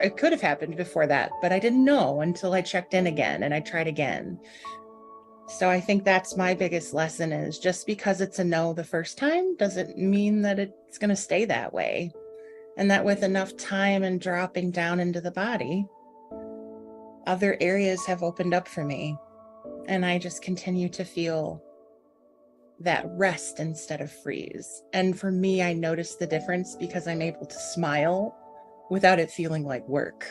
It could have happened before that, but I didn't know until I checked in again and I tried again. So I think that's my biggest lesson is just because it's a no the first time doesn't mean that it's going to stay that way. And that with enough time and dropping down into the body, other areas have opened up for me. And I just continue to feel that rest instead of freeze. And for me, I notice the difference because I'm able to smile without it feeling like work.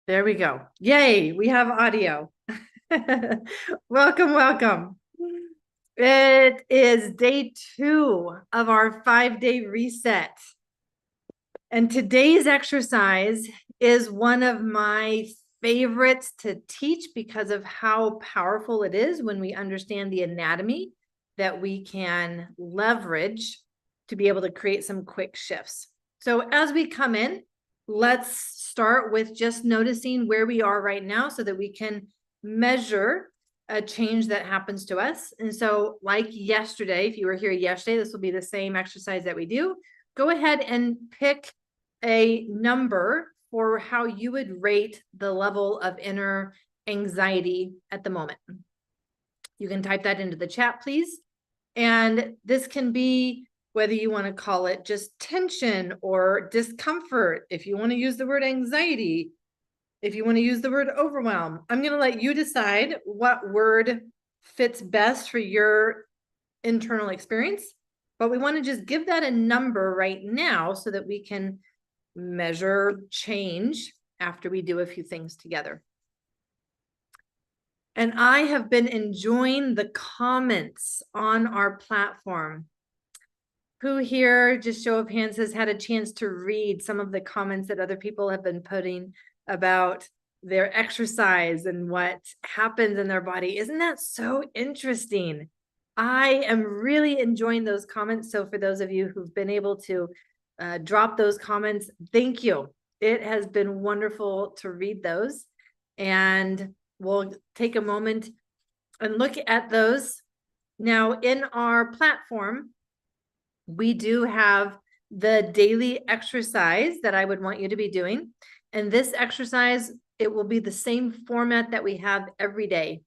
There we go. Yay, we have audio. Welcome, welcome. It is day 2 of our 5-day reset. And today's exercise is one of my favorites to teach because of how powerful it is when we understand the anatomy that we can leverage to be able to create some quick shifts. So as we come in, let's start with just noticing where we are right now so that we can measure a change that happens to us. And so like yesterday, if you were here yesterday, this will be the same exercise that we do. Go ahead and pick a number for how you would rate the level of inner anxiety at the moment. You can type that into the chat, please. And this can be whether you want to call it just tension or discomfort, if you want to use the word anxiety, if you want to use the word overwhelm. I'm going to let you decide what word fits best for your internal experience, but we want to just give that a number right now so that we can measure change after we do a few things together. And I have been enjoying the comments on our platform. Who here, just show of hands, has had a chance to read some of the comments that other people have been putting about their exercise and what happens in their body? Isn't that so interesting? I am really enjoying those comments. So for those of you who've been able to drop those comments, thank you. It has been wonderful to read those. And we'll take a moment and look at those. Now, in our platform, we do have the daily exercise that I would want you to be doing. And this exercise, it will be the same format that we have every day,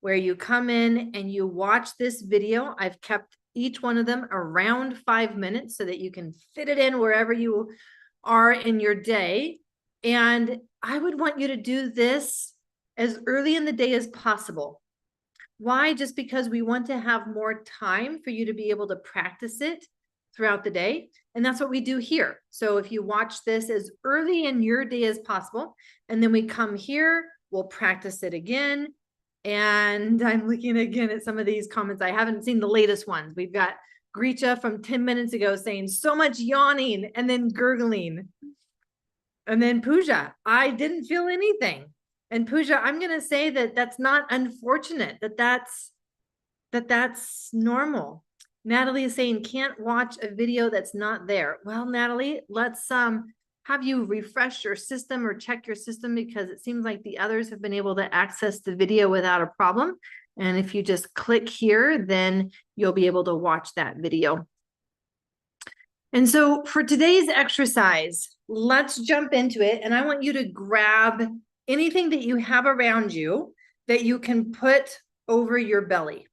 where you come in and you watch this video. I've kept each one of them around 5 minutes so that you can fit it in wherever you are in your day. And I would want you to do this as early in the day as possible. Why? Just because we want to have more time for you to be able to practice it throughout the day. And that's what we do here. So if you watch this as early in your day as possible, and then we come here, we'll practice it again. And I'm looking again at some of these comments. I haven't seen the latest ones. We've got Grisha from 10 minutes ago saying so much yawning and then gurgling. And then Pooja, I didn't feel anything. And Pooja, I'm going to say that that's not unfortunate, that's normal. Natalie is saying can't watch a video that's not there. Well, Natalie, let's have you refresh your system or check your system, because it seems like the others have been able to access the video without a problem. And if you just click here, then you'll be able to watch that video. And so for today's exercise, let's jump into it. And I want you to grab anything that you have around you that you can put over your belly.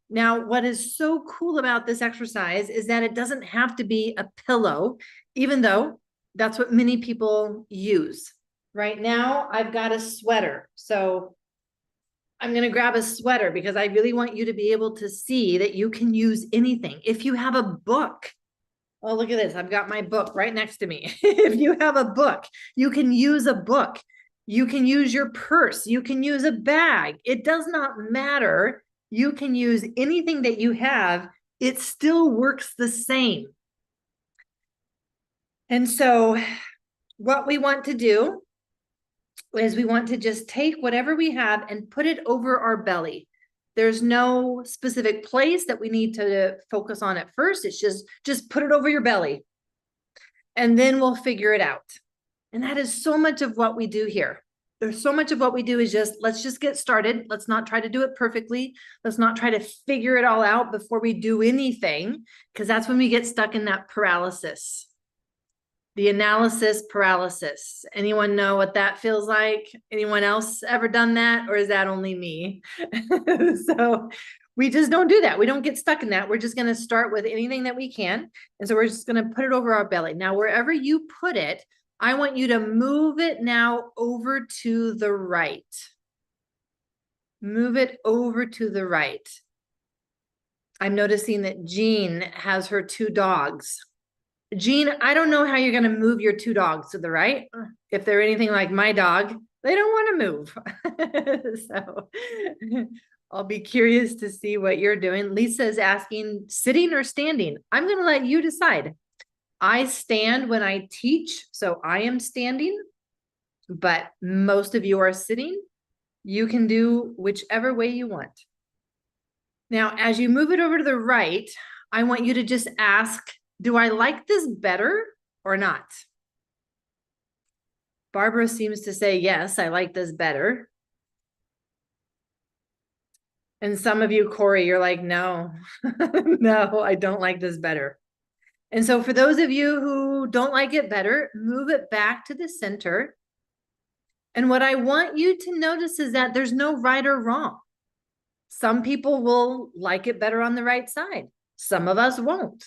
Now, what is so cool about this exercise is that it doesn't have to be a pillow, even though that's what many people use. Right now, I've got a sweater. So I'm going to grab a sweater because I really want you to be able to see that you can use anything. If you have a book, oh, look at this. I've got my book right next to me. If you have a book, you can use a book. You can use your purse. You can use a bag. It does not matter. You can use anything that you have. It still works the same. And so what we want to do is we want to just take whatever we have and put it over our belly. There's no specific place that we need to focus on at first. It's just put it over your belly and then we'll figure it out. And that is so much of what we do here. There's so much of what we do is let's just get started. Let's not try to do it perfectly. Let's not try to figure it all out before we do anything, because that's when we get stuck in that paralysis. The analysis paralysis. Anyone know what that feels like? Anyone else ever done that? Or is that only me? So we just don't do that. We don't get stuck in that. We're just going to start with anything that we can. And so we're just going to put it over our belly. Now, wherever you put it, I want you to move it now over to the right. Move it over to the right. I'm noticing that Jean has her 2 dogs. Jean, I don't know how you're going to move your 2 dogs to the right. If they're anything like my dog, they don't want to move. So I'll be curious to see what you're doing. Lisa is asking, sitting or standing? I'm going to let you decide. I stand when I teach, so I am standing, but most of you are sitting. You can do whichever way you want. Now, as you move it over to the right, I want you to just ask, do I like this better or not? Barbara seems to say, yes, I like this better. And some of you, Corey, you're like, no, no, I don't like this better. And so for those of you who don't like it better, move it back to the center. And what I want you to notice is that there's no right or wrong. Some people will like it better on the right side. Some of us won't.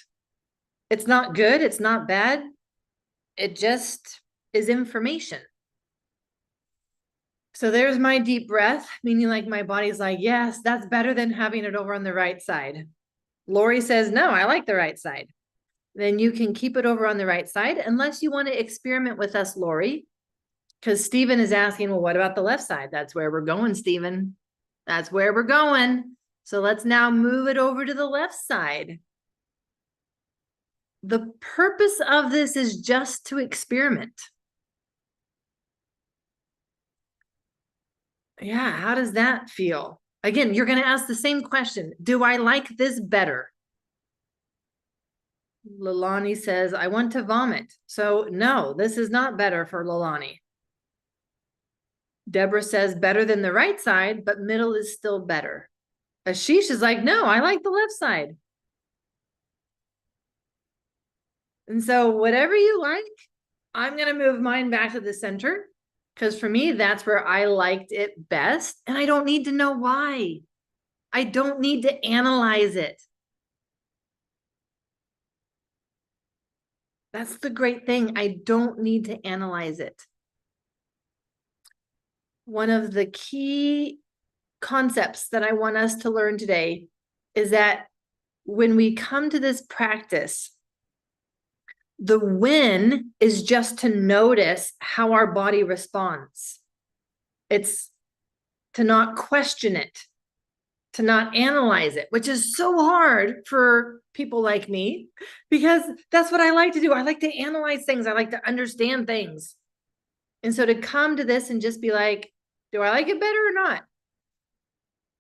It's not good. It's not bad. It just is information. So there's my deep breath, meaning like my body's like, yes, that's better than having it over on the right side. Lori says, no, I like the right side. Then you can keep it over on the right side, unless you want to experiment with us, Lori, because Stephen is asking, well, what about the left side? That's where we're going, Stephen. That's where we're going. So let's now move it over to the left side. The purpose of this is just to experiment. Yeah, how does that feel? Again, you're going to ask the same question. Do I like this better? Lalani says, I want to vomit. So no, this is not better for Lalani. Deborah says, better than the right side, but middle is still better. Ashish is like, no, I like the left side. And so whatever you like, I'm going to move mine back to the center, because for me, that's where I liked it best. And I don't need to know why. I don't need to analyze it. That's the great thing. I don't need to analyze it. One of the key concepts that I want us to learn today is that when we come to this practice, the win is just to notice how our body responds. It's to not question it, to not analyze it, which is so hard for people like me, because that's what I like to do. I like to analyze things. I like to understand things. And so to come to this and just be like, do I like it better or not?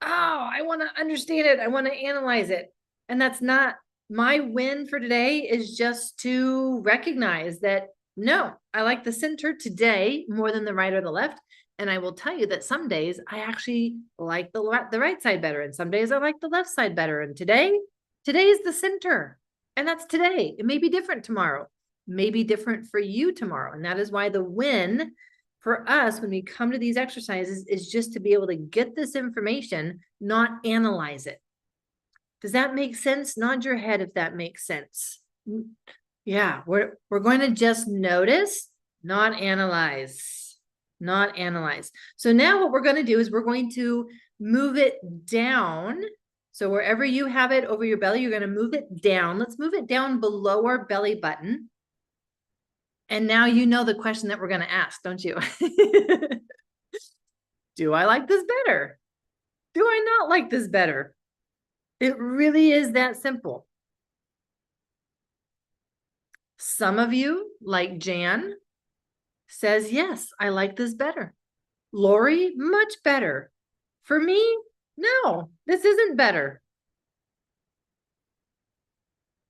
Oh, I want to understand it. I want to analyze it. And that's not my win for today, is just to recognize that, no, I like the center today more than the right or the left. And I will tell you that some days I actually like the right side better. And some days I like the left side better. And today is the center. And that's today. It may be different tomorrow, may be different for you tomorrow. And that is why the win for us when we come to these exercises is just to be able to get this information, not analyze it. Does that make sense? Nod your head if that makes sense. Yeah, we're going to just notice, not analyze, not analyze. So now what we're going to do is we're going to move it down. So wherever you have it over your belly, you're going to move it down. Let's move it down below our belly button. And now you know the question that we're going to ask, don't you? Do I like this better? Do I not like this better? It really is that simple. Some of you, like Jan, says, yes, I like this better. Lori, much better. For me, No, this isn't better.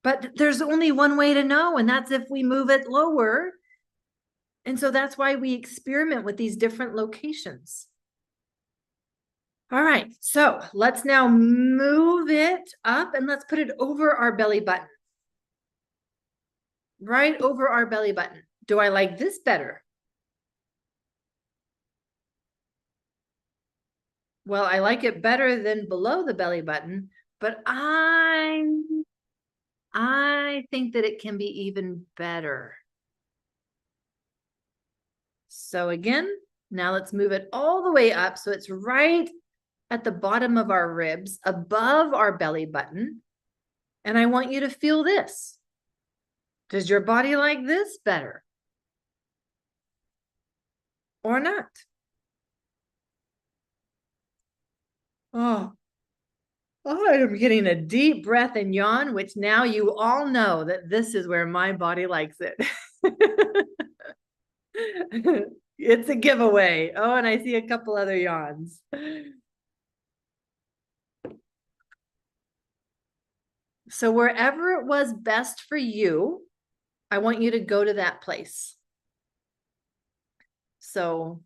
But there's only one way to know, and that's if we move it lower. And so that's why we experiment with these different locations. All right, so let's now move it up and let's put it over our belly button. Right over our belly button. Do I like this better? Well, I like it better than below the belly button, but I think that it can be even better. So again, now let's move it all the way up so it's right at the bottom of our ribs, above our belly button. And I want you to feel this. Does your body like this better? Or not? Oh, I am getting a deep breath and yawn, which now you all know that this is where my body likes it. It's a giveaway. Oh, and I see a couple other yawns. So wherever it was best for you, I want you to go to that place. So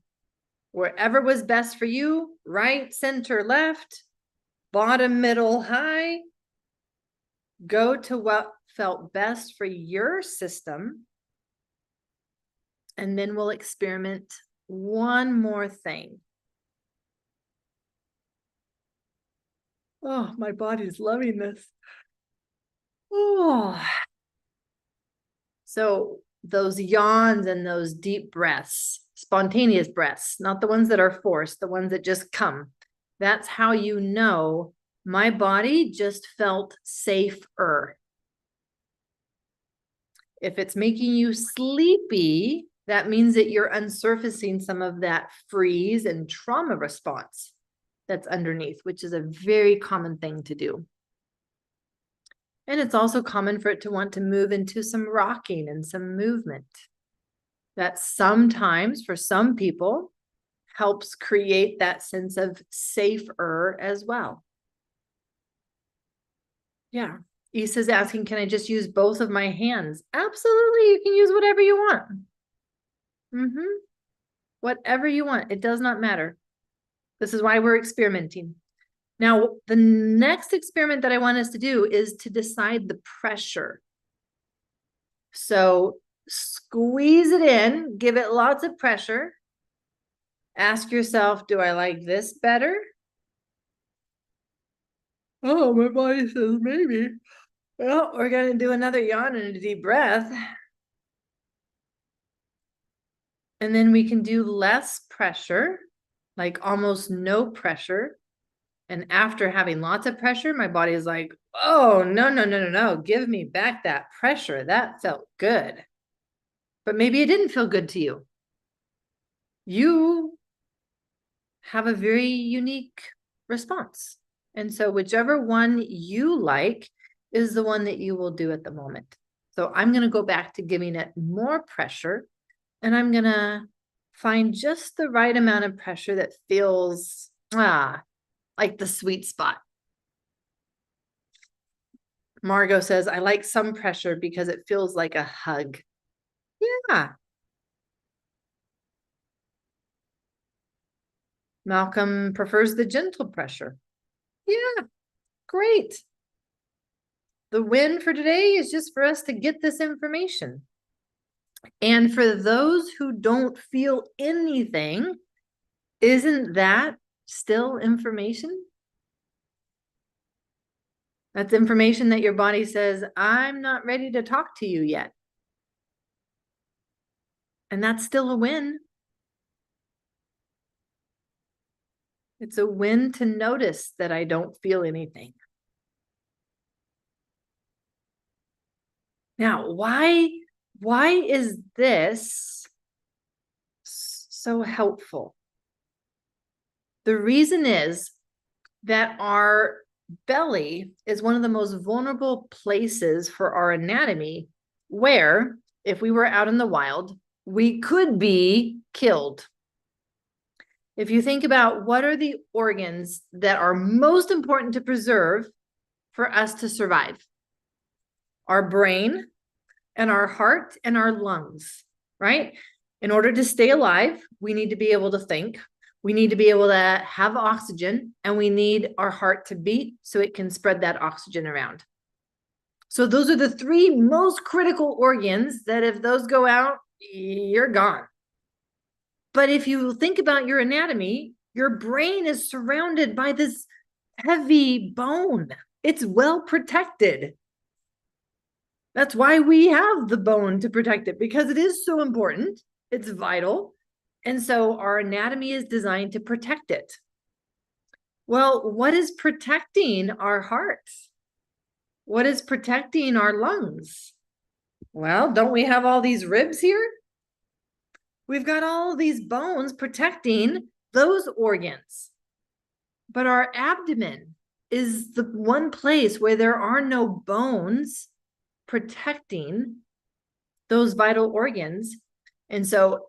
wherever was best for you, right, center, left, bottom, middle, high, go to what felt best for your system. And then we'll experiment one more thing. Oh, my body's loving this. Oh. So those yawns and those deep breaths, spontaneous breaths, not the ones that are forced, the ones that just come. That's how you know my body just felt safer. If it's making you sleepy, that means that you're unsurfacing some of that freeze and trauma response that's underneath, which is a very common thing to do. And it's also common for it to want to move into some rocking and some movement. That sometimes, for some people, helps create that sense of safer as well. Yeah. Issa's asking, can I just use both of my hands? Absolutely. You can use whatever you want. Whatever you want. It does not matter. This is why we're experimenting. Now, the next experiment that I want us to do is to decide the pressure. So squeeze it in, give it lots of pressure. Ask yourself, do I like this better? Oh, my body says maybe. Well, we're going to do another yawn and a deep breath. And then we can do less pressure, like almost no pressure. And after having lots of pressure, my body is like, oh, no. Give me back that pressure. That felt good. But maybe it didn't feel good to you. You have a very unique response. And so whichever one you like is the one that you will do at the moment. So I'm going to go back to giving it more pressure, and I'm going to find just the right amount of pressure that feels like the sweet spot. Margot says, I like some pressure because it feels like a hug. Yeah. Malcolm prefers the gentle pressure. Yeah, great. The win for today is just for us to get this information. And for those who don't feel anything, isn't that still information? That's information that your body says, I'm not ready to talk to you yet. And that's still a win. It's a win to notice that I don't feel anything. Now, why is this so helpful? The reason is that our belly is one of the most vulnerable places for our anatomy, where if we were out in the wild, we could be killed. If you think about what are the organs that are most important to preserve for us to survive, our brain and our heart and our lungs, right? In order to stay alive, we need to be able to think. We need to be able to have oxygen, and we need our heart to beat so it can spread that oxygen around. So those are the three most critical organs that if those go out, you're gone. But if you think about your anatomy, your brain is surrounded by this heavy bone. It's well protected. That's why we have the bone to protect it, because it is so important. It's vital. And so our anatomy is designed to protect it. Well, what is protecting our hearts? What is protecting our lungs? Well, don't we have all these ribs here? We've got all these bones protecting those organs. But our abdomen is the one place where there are no bones protecting those vital organs. And so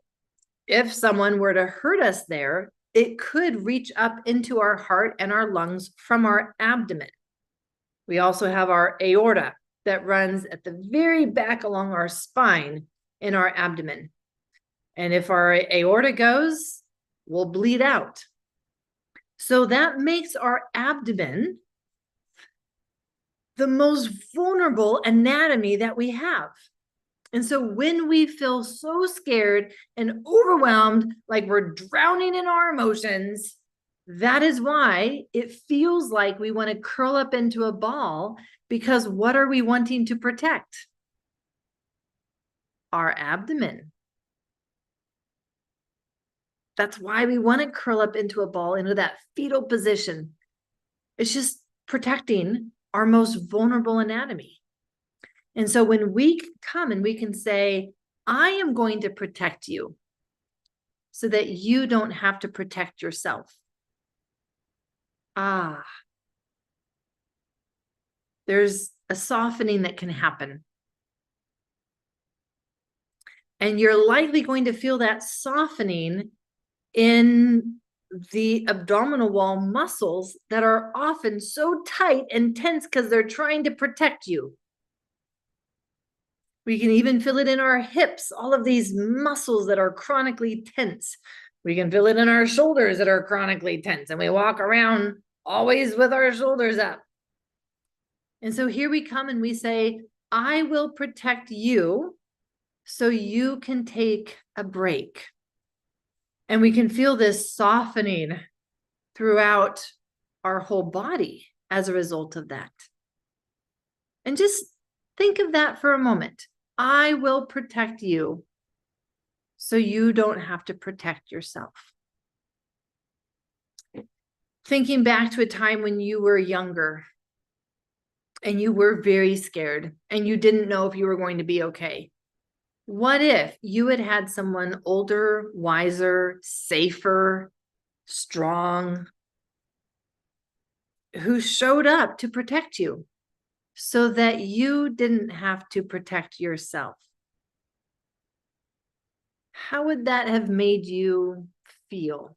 if someone were to hurt us there, it could reach up into our heart and our lungs from our abdomen. We also have our aorta that runs at the very back along our spine in our abdomen. And if our aorta goes, we'll bleed out. So that makes our abdomen the most vulnerable anatomy that we have. And so when we feel so scared and overwhelmed, like we're drowning in our emotions, that is why it feels like we want to curl up into a ball, because what are we wanting to protect? Our abdomen. That's why we want to curl up into a ball, into that fetal position. It's just protecting our most vulnerable anatomy. And so when we come and we can say, I am going to protect you so that you don't have to protect yourself. There's a softening that can happen. And you're likely going to feel that softening in the abdominal wall muscles that are often so tight and tense because they're trying to protect you. We can even feel it in our hips, all of these muscles that are chronically tense. We can feel it in our shoulders that are chronically tense, and we walk around always with our shoulders up. And so here we come and we say, I will protect you so you can take a break. And we can feel this softening throughout our whole body as a result of that. And just think of that for a moment. I will protect you so you don't have to protect yourself. Thinking back to a time when you were younger and you were very scared and you didn't know if you were going to be okay. What if you had had someone older, wiser, safer, strong, who showed up to protect you so that you didn't have to protect yourself? How would that have made you feel?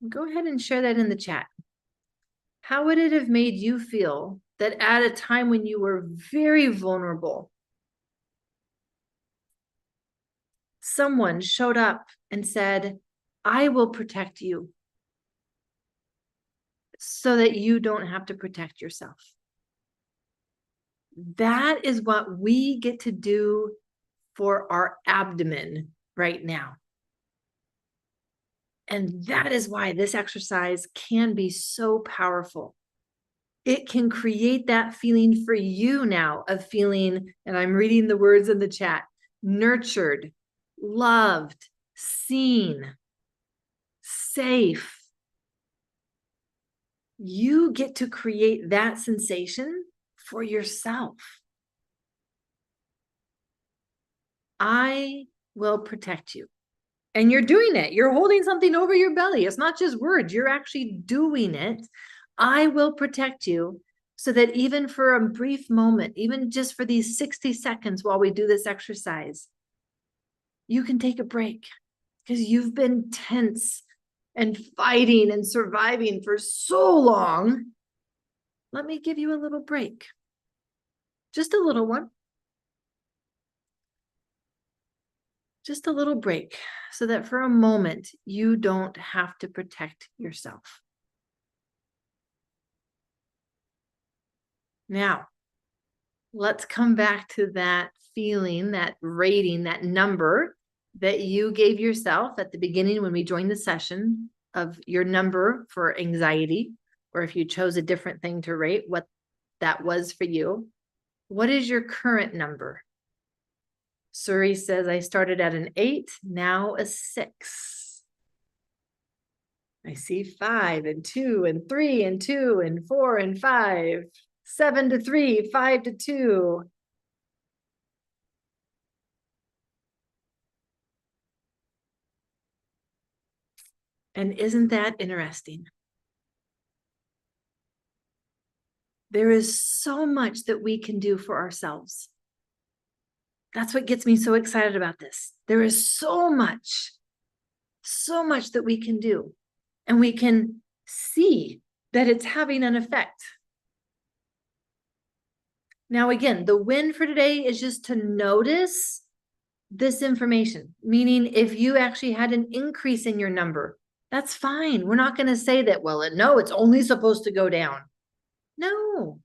Go ahead and share that in the chat. How would it have made you feel that at a time when you were very vulnerable, someone showed up and said, I will protect you so that you don't have to protect yourself? That is what we get to do for our abdomen right now. And that is why this exercise can be so powerful. It can create that feeling for you now of feeling, and I'm reading the words in the chat, nurtured, loved, seen, safe. You get to create that sensation for yourself. I will protect you. And you're doing it. You're holding something over your belly. It's not just words. You're actually doing it. I will protect you so that even for a brief moment, even just for these 60 seconds while we do this exercise, you can take a break because you've been tense and fighting and surviving for so long, let me give you a little break. Just a little one. Just a little break so that for a moment you don't have to protect yourself. Now, let's come back to that feeling, that rating, that number that you gave yourself at the beginning when we joined the session of your number for anxiety, or if you chose a different thing to rate, what that was for you. What is your current number? Suri says, I started at an 8, now a 6. I see 5 and 2 and 3 and 2 and 4 and 5, 7 to 3, 5 to 2. And isn't that interesting? There is so much that we can do for ourselves. That's what gets me so excited about this. There is so much that we can do. And we can see that it's having an effect. Now, again, the win for today is just to notice this information, meaning if you actually had an increase in your number, that's fine. We're not going to say that, well, no, it's only supposed to go down. No.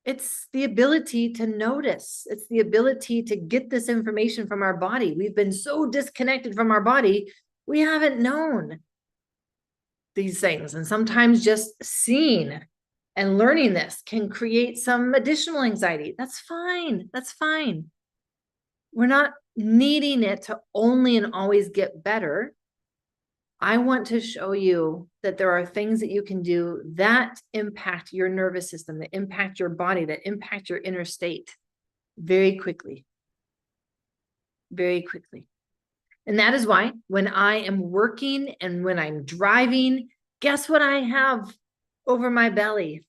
It's the ability to notice. It's the ability to get this information from our body. We've been so disconnected from our body, we haven't known these things. And sometimes just seeing and learning this can create some additional anxiety. That's fine. That's fine. We're not needing it to only and always get better. I want to show you that there are things that you can do that impact your nervous system, that impact your body, that impact your inner state very quickly. Very quickly. And that is why when I am working and when I'm driving, guess what I have over my belly?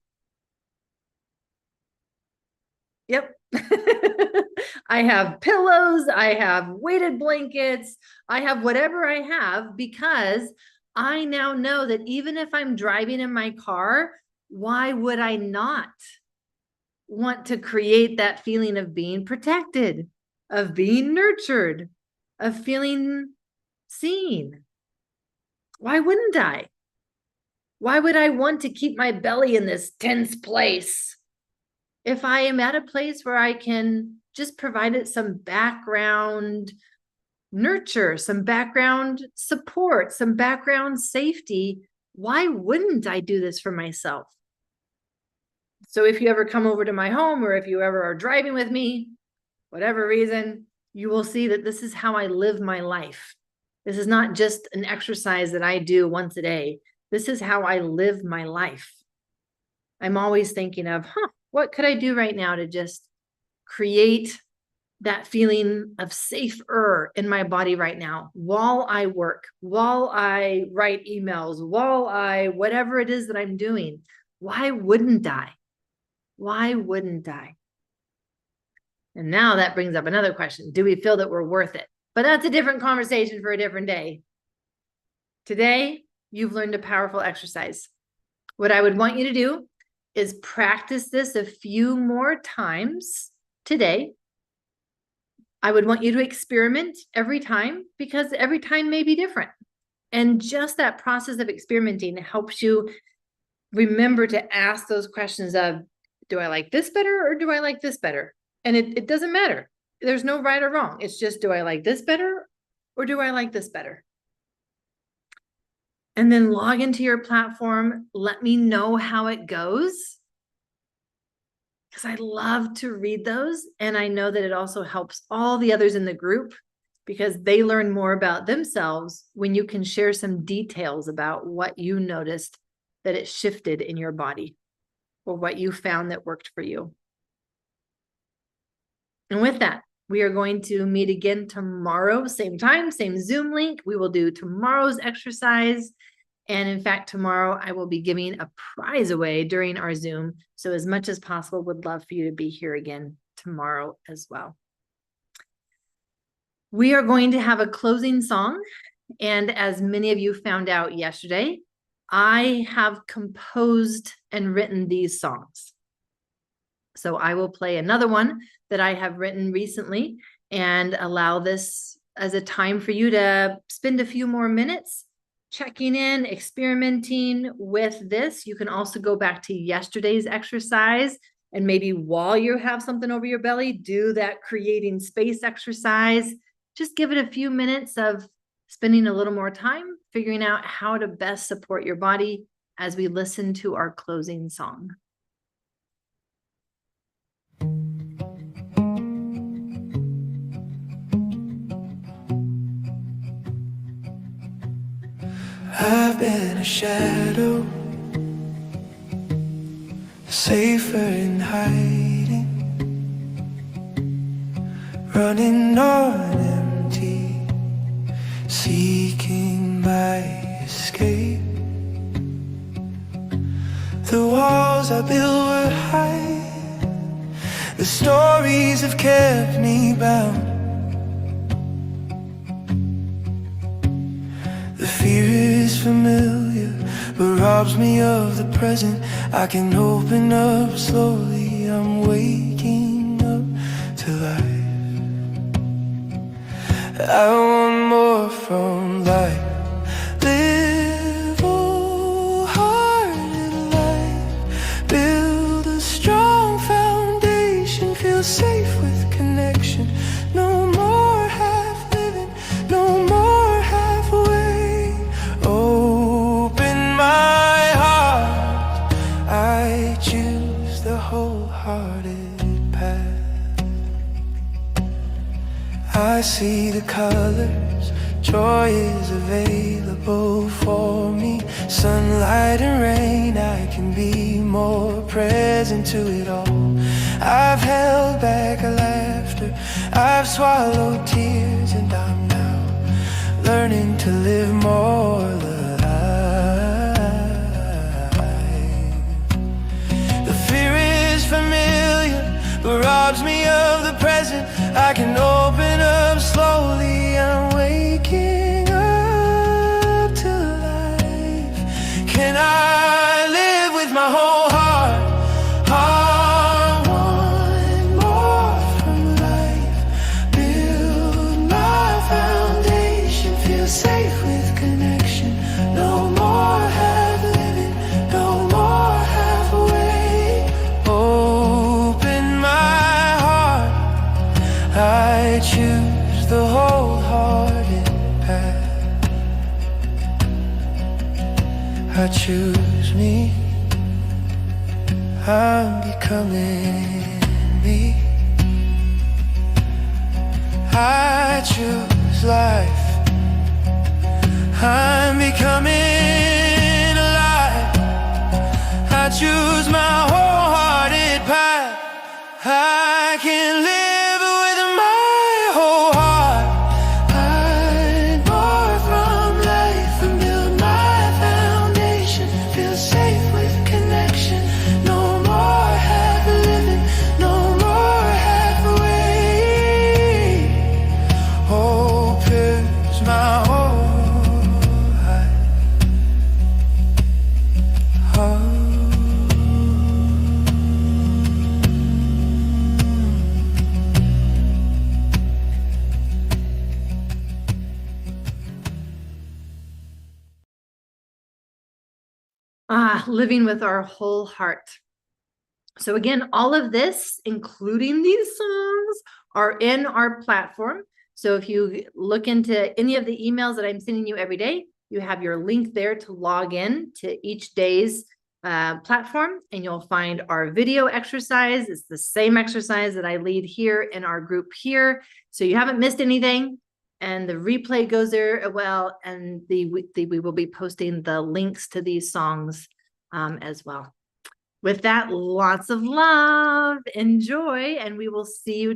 Yep. I have pillows, I have weighted blankets, I have whatever I have, because I now know that even if I'm driving in my car, why would I not want to create that feeling of being protected, of being nurtured, of feeling seen? Why wouldn't I? Why would I want to keep my belly in this tense place if I am at a place where I can just provide it some background nurture, some background support, some background safety? Why wouldn't I do this for myself? So if you ever come over to my home, or if you ever are driving with me, whatever reason, you will see that this is how I live my life. This is not just an exercise that I do once a day. This is how I live my life. I'm always thinking of, what could I do right now to just create that feeling of safer in my body right now while I work, while I write emails, while I, whatever it is that I'm doing. Why wouldn't I? Why wouldn't I? And now that brings up another question. Do we feel that we're worth it? But that's a different conversation for a different day. Today, you've learned a powerful exercise. What I would want you to do is practice this a few more times today. I would want you to experiment every time, because every time may be different. And just that process of experimenting helps you remember to ask those questions of, do I like this better or do I like this better? And it doesn't matter. There's no right or wrong. It's just, do I like this better or do I like this better? And then log into your platform. Let me know how it goes, because I love to read those. And I know that it also helps all the others in the group, because they learn more about themselves when you can share some details about what you noticed that it shifted in your body, or what you found that worked for you. And with that, we are going to meet again tomorrow, same time, same Zoom link. We will do tomorrow's exercise. And in fact, tomorrow I will be giving a prize away during our Zoom. So as much as possible, would love for you to be here again tomorrow as well. We are going to have a closing song. And as many of you found out yesterday, I have composed and written these songs. So I will play another one that I have written recently and allow this as a time for you to spend a few more minutes checking in, experimenting with this. You can also go back to yesterday's exercise and maybe while you have something over your belly, do that creating space exercise. Just give it a few minutes of spending a little more time figuring out how to best support your body as we listen to our closing song. I've been a shadow, safer in hiding, running on empty, seeking my escape. The walls I built were high, the stories have kept me bound. The fear is familiar, but robs me of the present. I can open up slowly, I'm waking up to life. I want more from life. Live wholehearted life, build a strong foundation, feel safe with connection. No more half living, no more halfway. Open my heart, I choose the wholehearted path. I see the colors, joy is available for me. Sunlight and rain, I can be more present to it all. I've held back laughter, I've swallowed tears, and I'm now learning to live more alive. The fear is familiar, but robs me of the present. I can open up slowly, I'm waking up to life. Can I live with my whole heart? I want more from life, build my foundation, feel safe with connection. No more half living, no more halfway. Open my heart, I choose the wholehearted path. I choose me, I'm becoming me. I choose life, I'm becoming alive. I choose my wholehearted path. I can live with my whole heart. I more from life and build my foundation, feel safe with connection. No more half living, no more halfway. Hope is my whole life. Living with our whole heart. So again, all of this, including these songs, are in our platform. So if you look into any of the emails that I'm sending you every day, you have your link there to log in to each day's platform, and you'll find our video exercise. It's the same exercise that I lead here in our group here. So you haven't missed anything. And the replay goes there well, and we will be posting the links to these songs as well. With that, lots of love, enjoy, and we will see you